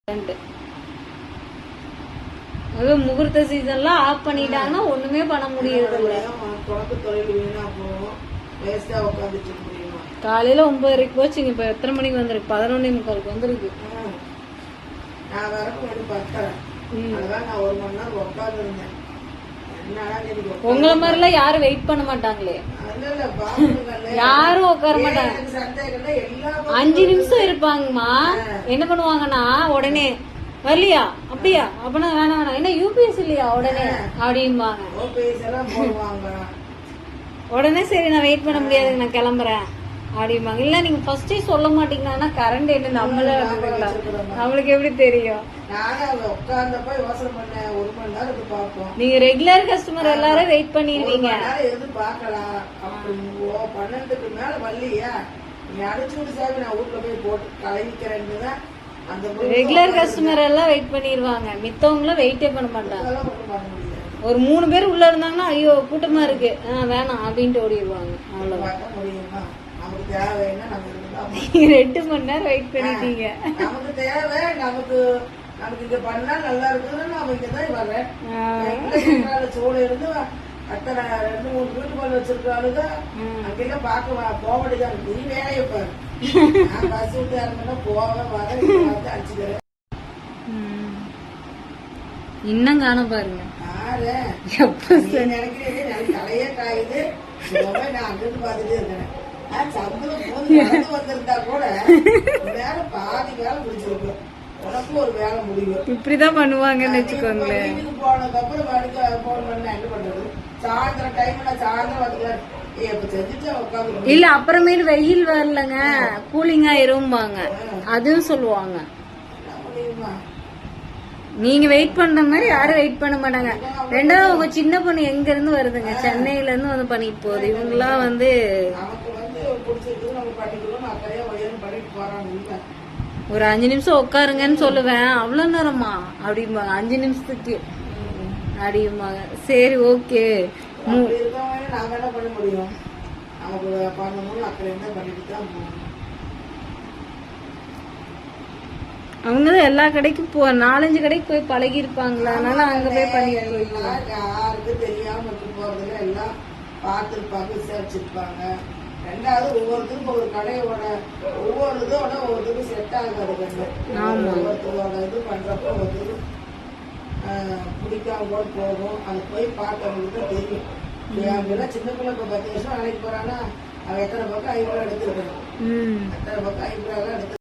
அது முகூர்த்த சீசன்லாம் ஆஃப் பண்ணிட்டாங்கன்னா ஒண்ணுமே பண்ண முடியறது இல்ல. காலையில 9:30 போச்சுங்க. இப்ப எத்தனை மணிக்கு வந்திருக்கு? 11:45 வந்திருக்கு. உங்களை மாதிரி எல்லாம் யாரும் வெயிட் பண்ண மாட்டாங்களே. யாரும் உட்கார மாட்டாங்க. 5 நிமிஷம் இருப்பாங்கம்மா. என்ன பண்ணுவாங்கன்னா உடனே வரலையா அப்படியா அப்படின்னா வேணாம் வேணாம் என்ன யூபிஎஸ் இல்லையா உடனே அப்படிம்பாங்க. உடனே சரி நான் வெயிட் பண்ண முடியாது நான் கிளம்புறேன் அப்படிம்பாங்க. இல்ல நீங்க ஃபர்ஸ்டே சொல்ல மாட்டீங்கன்னா கரண்ட் என்ன நம்மள நம்மளுக்கு எப்படி தெரியும்? நீங்க ரெகுலர் கஸ்டமர் எல்லாரும் வெயிட் பண்ணிருவீங்க. ரெகுலர் கஸ்டமர் எல்லாம் வெயிட் பண்ணிருவாங்க. மித்தவங்களும் வெயிட்டே பண்ண மாட்டாங்க. ஒரு 3 பேர் உள்ள இருந்தாங்கன்னா ஐயோ கூட்டமா இருக்கு வேணாம் அப்படின்ட்டு ஓடிடுவாங்க. அவ்வளவுதான். 2 மணி நேரம் வெயிட் பண்ணிட்டீங்க. நமக்கு தேவை நமக்கு இங்க பண்ணா நல்லா இருக்குதுன்னு நாம இங்கதான் வரேன். சோழ இருந்து அத்தனை 2-3 வீட்டு பால் வச்சிருக்காளுங்க. அங்கெல்லாம் பார்க்க போக வேண்டியதா இருக்கு. நீ வேலையை பாரு. நான் பஸ் விட்டு இறங்கினா போவேன் வரேன் அடிச்சுக்கிறேன். இன்னும் காண பாருங்க. நினைக்கிறேன் எனக்கு தலையே காயுது. நான் அங்கிட்டு பாத்துட்டே இருக்கிறேன். சம்பளம் வந்திருந்தா கூட வேலை பாதி வேலை முடிச்சிருக்கும். உனக்கும் ஒரு வேலை முடியும். இப்படிதான் பண்ணுவாங்கன்னு வச்சுக்கோங்களேன். வீட்டுக்கு போனதுக்கு அப்புறம் போன் பண்ண என்ன பண்றது? சாயந்தரம் டைம் சாயந்தரம் வந்துக்கலாம். இல்ல அப்புறமேல வெயில் வரலங்க கூலிங்கா இரும்பாங்க. அதுவும் சொல்லுவாங்க. நீங்க வெயிட் பண்ற மாதிரி யாரும் வெயிட் பண்ண மாட்டாங்க. ரெண்டாவது உங்க சின்ன பொண்ணு எங்க இருந்து வருதுங்க? சென்னையில இருந்து வந்து பண்ணிட்டு போகுது. இவங்கெல்லாம் வந்து ஒரு 5 நிமிஷம் உட்காருங்கன்னு சொல்லுவேன். அவ்வளவு நேரமா அப்படிம்பாங்க. 5 நிமிஷத்துக்கு அப்படிம்பாங்க. சரி ஓகே. அவங்கதான் எல்லா கடைக்கும் 4-5 கடைக்கு போய் பழகி இருப்பாங்களா, அதனால அங்க போய் பண்ணிட்டு போயிருக்காங்க. யாருக்கு தெரியாம போறதுல எல்லாம் பார்த்துருப்பாங்க, விசாரிச்சிருப்பாங்க. ரெண்டாவது ஒவ்வொருத்தருக்கும் ஒரு கடையோட ஒவ்வொரு இதோட ஒவ்வொருத்தருக்கும் செட் ஆகாது. ஒவ்வொருத்தரோட இது பண்றப்ப ஒருத்தருக்கு பிடிக்காம கூட போகும். அது போய் பார்க்கறவங்களுக்கு தான் தெரியும். அங்கெல்லாம் சின்ன பிள்ளை 10 வருஷம் வேலைக்கு போறான்னா அவன் எத்தனை பக்கம் 5 ரூபா எடுத்துருக்கணும். எத்தனை பக்கம் 5 ரூபா எடுத்து